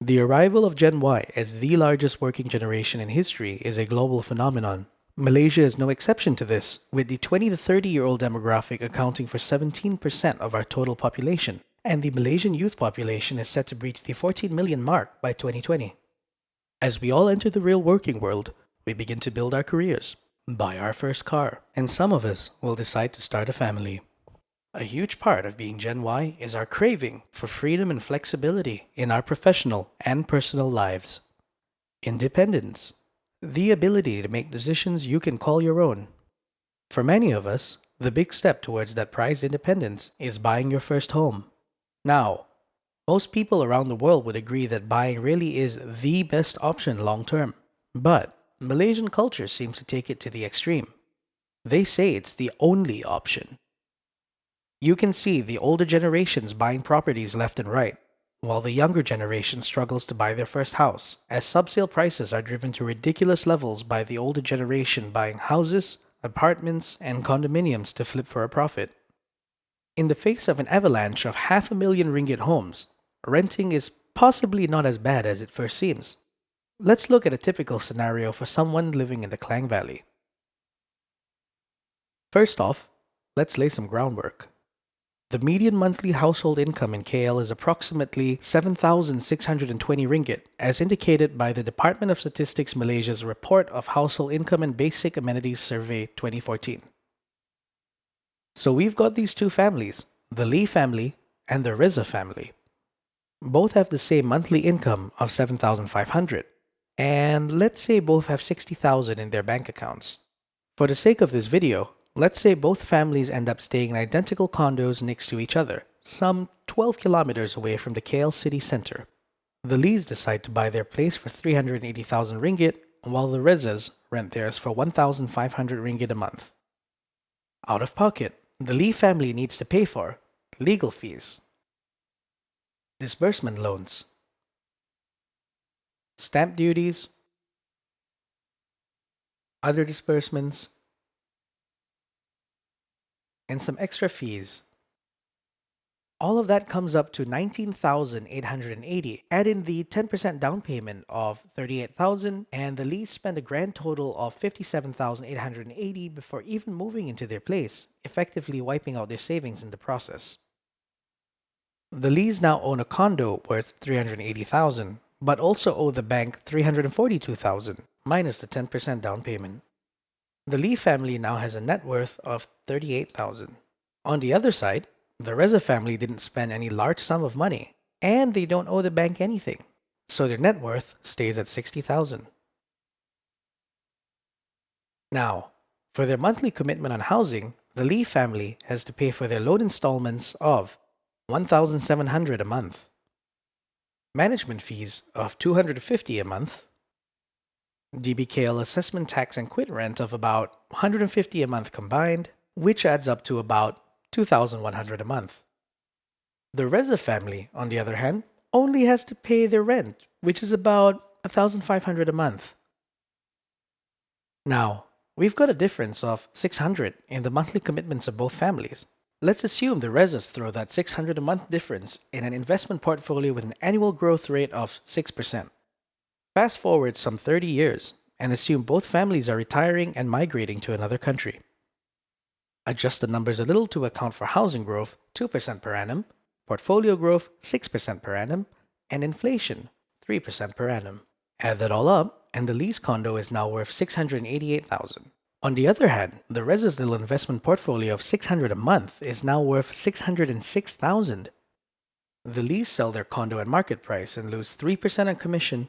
The arrival of Gen Y as the largest working generation in history is a global phenomenon. Malaysia is no exception to this, with the 20 to 30-year-old demographic accounting for 17% of our total population, and the Malaysian youth population is set to breach the 14 million mark by 2020. As we all enter the real working world, we begin to build our careers, buy our first car, and some of us will decide to start a family. A huge part of being Gen Y is our craving for freedom and flexibility in our professional and personal lives. Independence, the ability to make decisions you can call your own. For many of us, the big step towards that prized independence is buying your first home. Now, most people around the world would agree that buying really is the best option long term. But Malaysian culture seems to take it to the extreme. They say it's the only option. You can see the older generations buying properties left and right, while the younger generation struggles to buy their first house, as subsale prices are driven to ridiculous levels by the older generation buying houses, apartments, and condominiums to flip for a profit. In the face of an avalanche of RM500,000 homes, renting is possibly not as bad as it first seems. Let's look at a typical scenario for someone living in the Klang Valley. First off, let's lay some groundwork. The median monthly household income in KL is approximately 7,620 ringgit, as indicated by the Department of Statistics Malaysia's Report of Household Income and Basic Amenities Survey 2014. So we've got these two families, the Lee family and the Reza family. Both have the same monthly income of 7,500, and let's say both have 60,000 in their bank accounts. For the sake of this video, let's say both families end up staying in identical condos next to each other, some 12 kilometers away from the KL city center. The Lees decide to buy their place for 380,000 ringgit, while the Rezas rent theirs for 1,500 ringgit a month. Out of pocket, the Lee family needs to pay for legal fees, disbursement loans, stamp duties, other disbursements, and some extra fees. All of that comes up to 19,880. Add in the 10% down payment of 38,000, and the Lees spend a grand total of 57,880 before even moving into their place, effectively wiping out their savings in the process. The Lees now own a condo worth 380,000, but also owe the bank 342,000, minus the 10% down payment. The Lee family now has a net worth of 38,000. On the other side, the Reza family didn't spend any large sum of money, and they don't owe the bank anything, so their net worth stays at 60,000. Now, for their monthly commitment on housing, the Lee family has to pay for their loan installments of 1,700 a month, management fees of 250 a month, DBKL assessment tax and quit rent of about 150 a month combined, which adds up to about 2,100 a month. The Reza family, on the other hand, only has to pay their rent, which is about 1,500 a month. Now, we've got a difference of 600 in the monthly commitments of both families. Let's assume the Rezas throw that 600 a month difference in an investment portfolio with an annual growth rate of 6%. Fast forward some 30 years and assume both families are retiring and migrating to another country. Adjust the numbers a little to account for housing growth, 2% per annum, portfolio growth, 6% per annum, and inflation, 3% per annum. Add that all up, and the lease condo is now worth 688,000. On the other hand, the Rez's little investment portfolio of 600 a month is now worth 606,000. The Lees sell their condo at market price and lose 3% on commission,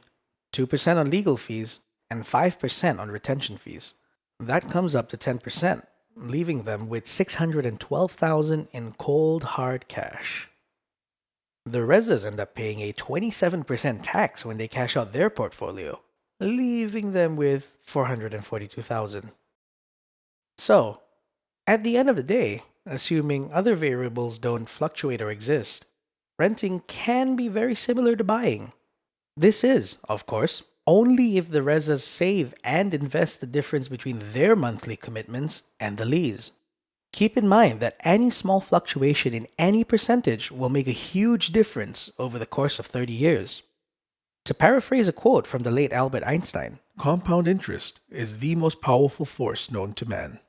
2% on legal fees, and 5% on retention fees. That comes up to 10%, leaving them with 612,000 in cold hard cash. The Rezas end up paying a 27% tax when they cash out their portfolio, leaving them with 442,000. So, at the end of the day, assuming other variables don't fluctuate or exist, renting can be very similar to buying. This is, of course, only if the Rezas save and invest the difference between their monthly commitments and the lease. Keep in mind that any small fluctuation in any percentage will make a huge difference over the course of 30 years. To paraphrase a quote from the late Albert Einstein, compound interest is the most powerful force known to man.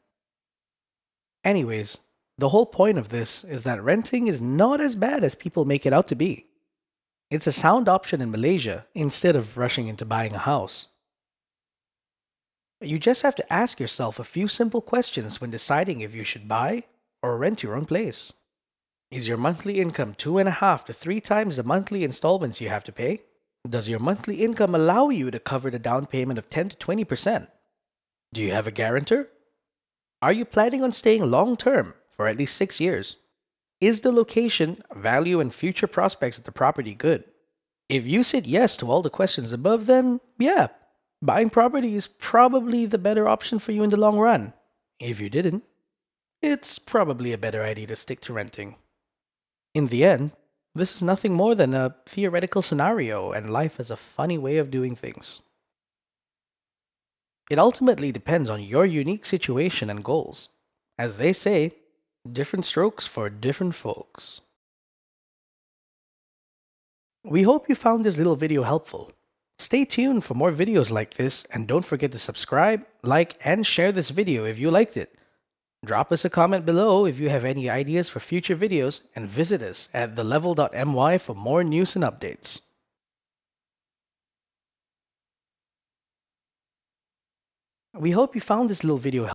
Anyways, the whole point of this is that renting is not as bad as people make it out to be. It's a sound option in Malaysia instead of rushing into buying a house. You just have to ask yourself a few simple questions when deciding if you should buy or rent your own place. Is your monthly income 2.5 to 3 times the monthly installments you have to pay? Does your monthly income allow you to cover the down payment of 10 to 20%? Do you have a guarantor? Are you planning on staying long term for at least 6 years? Is the location, value, and future prospects of the property good? If you said yes to all the questions above, then yeah, buying property is probably the better option for you in the long run. If you didn't, it's probably a better idea to stick to renting. In the end, this is nothing more than a theoretical scenario, and life is a funny way of doing things. It ultimately depends on your unique situation and goals. As they say, different strokes for different folks. We hope you found this little video helpful. Stay tuned for more videos like this, and don't forget to subscribe, like, and share this video if you liked it. Drop us a comment below if you have any ideas for future videos, and visit us at thelevel.my for more news and updates. We hope you found this little video helpful.